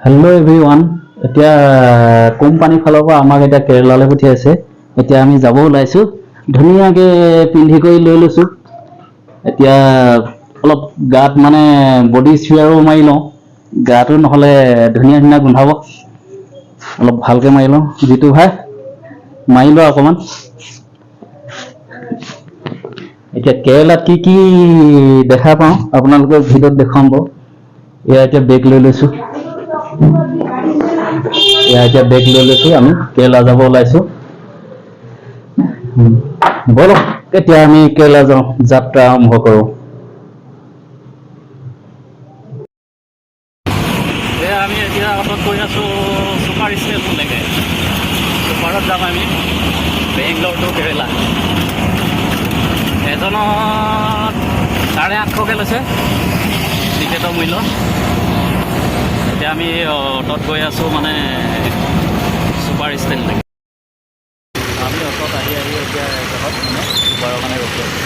Hello' everyone. এতিয়া কোম্পানীৰ ফালৰ পৰা আমাক এতিয়া কেৰেলালৈ পঠিয়াইছে। এতিয়া আমি যাব ওলাইছোঁ। ধুনীয়াকৈ পিন্ধি কৰি লৈ লৈছোঁ। এতিয়া অলপ গাত মানে বডি স্প্ৰেয়াৰো মাৰি লওঁ। গাটো নহ'লে ধুনীয়া ধুনীয়া গোন্ধাব। অলপ ভালকৈ মাৰি লওঁ। যিটো ভাই মাৰি লোৱা অকণমান। এতিয়া কেৰেলাত কি কি দেখা পাওঁ আপোনালোকৰ ভিডিঅ'ত দেখুৱাম বাৰু। এয়া এতিয়া বেগ লৈ লৈছোঁ। এতিয়া বেগ লৈ লৈছোঁ, আমি কেৰেলা যাব ওলাইছোঁ। বলক এতিয়া আমি কেৰেলা যাওঁ, যাত্ৰা আৰম্ভ কৰোঁ। আমি এতিয়া অটত গৈ আছোঁ ছুপাৰ ষ্টেচনলৈকে। ছুপাৰত যাম আমি বেংগলোৰ টু কেৰেলা। এজনত 850কৈ লৈছে টিকেটৰ মূল্য। এতিয়া আমি অটত গৈ আছোঁ মানে ছুপাৰ ষ্টেচনলৈকে। আমি অটত আহি এতিয়া জেগাত মানে ছুপাৰৰ কাৰণে ৰখি আছোঁ।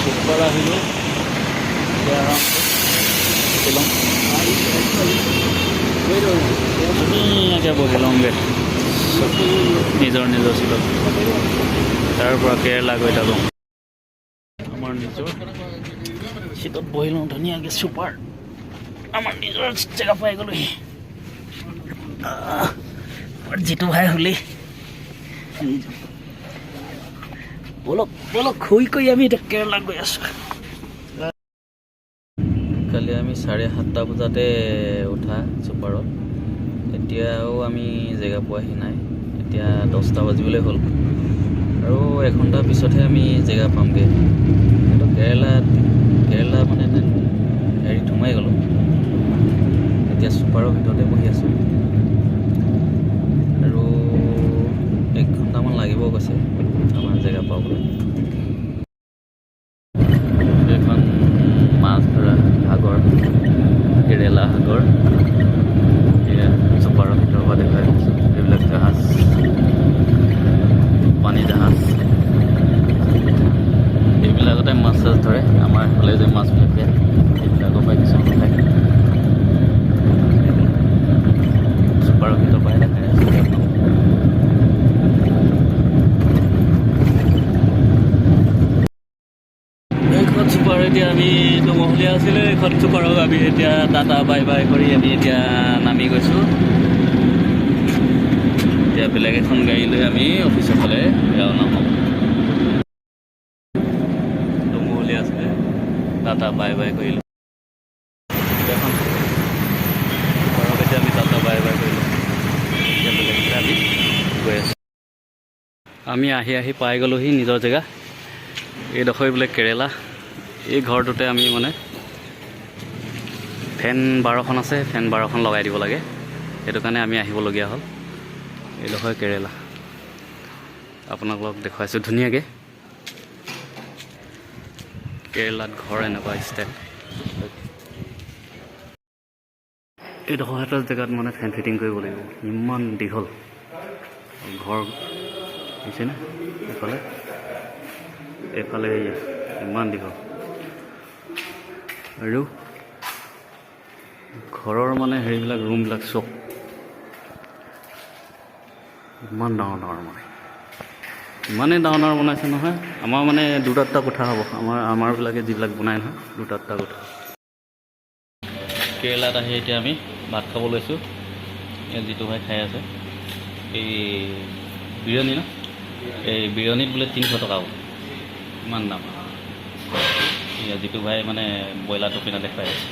ছুপাৰ আহিলোঁ এতিয়া ধুনীয়াকৈ বহি লওঁগৈ নিজৰ নিজৰ চিটত। তাৰ পৰা কেৰেলা গৈ থাকোঁ আমাৰ নিজৰ চিটত বহি লওঁ ধুনীয়াকৈ। ছুপাৰ আমাৰ নিজৰ জেগা পাই গ'লোহি। যিটো ভাই হ'লেই বলক বলক শুই কৰি আমি এতিয়া কেৰেলা গৈ আছোঁ। কালি আমি 7:30 বজাতে উঠা ছুপাৰত। এতিয়াও আমি জেগা পোৱাহি নাই। এতিয়া 10টা বাজিবলৈ হ'ল আৰু এঘণ্টা পিছতহে আমি জেগা পামগৈ। কিন্তু কেৰেলা মানে হেৰিত সোমাই গ'লোঁ। এতিয়া ছুপাৰৰ ভিতৰতে বহি আছোঁ আৰু 1 ঘণ্টামান লাগিব কৈছে আমাৰ জেগা পাবলৈ। এইখন মাছ ধৰা সাগৰ, কেৰেলা সাগৰ। এয়া ছুপাৰৰ ভিতৰৰ পৰা দেখুৱাই দিছোঁ। এইবিলাক জাহাজ, পানী জাহাজ, এইবিলাকতে মাছ চাছ ধৰে। আমাৰ এইফালে যে মাছ থাকে এইবিলাকৰ পৰাই কিছুমান খায়। ছুপাৰৰ ভিতৰৰ পৰাই দেখাই আছোঁ। এইখন ছুপাৰ এতিয়া আমি দুমহলীয়া আছিলে। এইখন ছুপাৰক আমি এতিয়া টাটা বাই বাই কৰি আমি এতিয়া নামি গৈছোঁ। এতিয়া বেলেগ এখন গাড়ী লৈ আমি অফিচৰ ফালে ৰাওনা হ'ম। দুমহলীয়া আছিলে, টাটা বাই বাই কৰিলোঁ। এখন ছুপাৰক এতিয়া আমি টাটা বাই বাই কৰিলোঁ। এতিয়া বেলেগকৈ আমি গৈ আছোঁ। আমি আহি পাই গ'লোহি নিজৰ জেগা। এইডোখৰ বোলে কেৰেলা। এই ঘৰটোতে আমি মানে ফেন 12খন আছে, ফেন 12খন লগাই দিব লাগে। সেইটো কাৰণে আমি আহিবলগীয়া হ'ল। এইডোখৰ কেৰেলা আপোনালোকক দেখুৱাইছোঁ ধুনীয়াকৈ। কেৰেলাত ঘৰ এনেকুৱা ষ্টাইল। এইডোখৰ এটা জেগাত মানে ফেন ফিটিং কৰিব লাগিব। ইমান দীঘল ঘৰ দিছেনে? এইফালে ইমান দীঘল আৰু ঘৰৰ মানে হেৰিবিলাক ৰুমবিলাক চব ইমান ডাঙৰ ডাঙৰ মানে ইমানেই ডাঙৰ ডাঙৰ বনাইছে নহয়। আমাৰ মানে 2টা কোঠা হ'ব। আমাৰবিলাকে যিবিলাক বনাই নহয় 2টা কোঠা। কেৰেলাত আহি এতিয়া আমি ভাত খাব লৈছোঁ। ইয়াত যিটো ভাই খাই আছে এই বিৰিয়ানী ন, এই বিৰিয়ানীত বোলে 300 টকা হ'ব। ইমান দাম। এয়া যিটো ভাই মানে ব্ৰইলাৰটো পিনে দেখুৱাই আছে।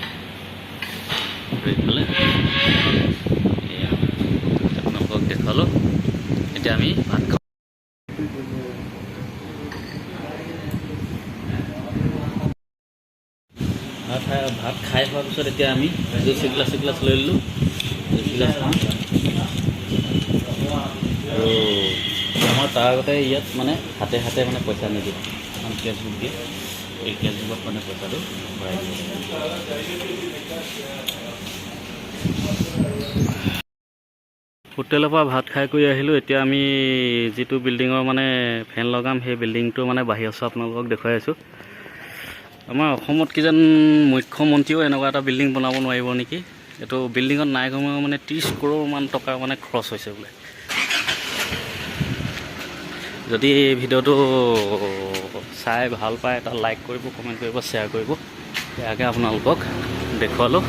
আপোনালোকক দেখুৱালোঁ। এতিয়া আমি ভাত খাওঁ। ভাত খাই হোৱাৰ পিছত এতিয়া আমি জুচ এগিলাচ লৈ ল'লোঁ। জুচ এগিলাচ খাওঁ আৰু আমাৰ তাৰ আগতে ইয়াত মানে হাতে হাতে মানে পইচা নিদিয়ে, এখন কেছবুক দিয়ে। এই কেছবুকত মানে পইচাটো ভৰাই দিব। হোটেলৰ পৰা ভাত খাই কৰি আহিলোঁ। এতিয়া আমি যিটো বিল্ডিঙৰ মানে ফেন লগাম সেই বিল্ডিংটো মানে বাঢ়ি আছোঁ। আপোনালোকক দেখুৱাই আছোঁ। আমাৰ অসমত কিজান মুখ্যমন্ত্ৰীও এনেকুৱা এটা বিল্ডিং বনাব নোৱাৰিব নেকি। এইটো বিল্ডিঙত নাই কমেও মানে 30 কৰোৰ মান টকা মানে খৰচ হৈছে বোলে। যদি এই ভিডিঅ'টো চাই ভাল পায় এটা লাইক কৰিব, কমেণ্ট কৰিব, শ্বেয়াৰ কৰিব। ইয়াকে আপোনালোকক দেখুৱালোঁ।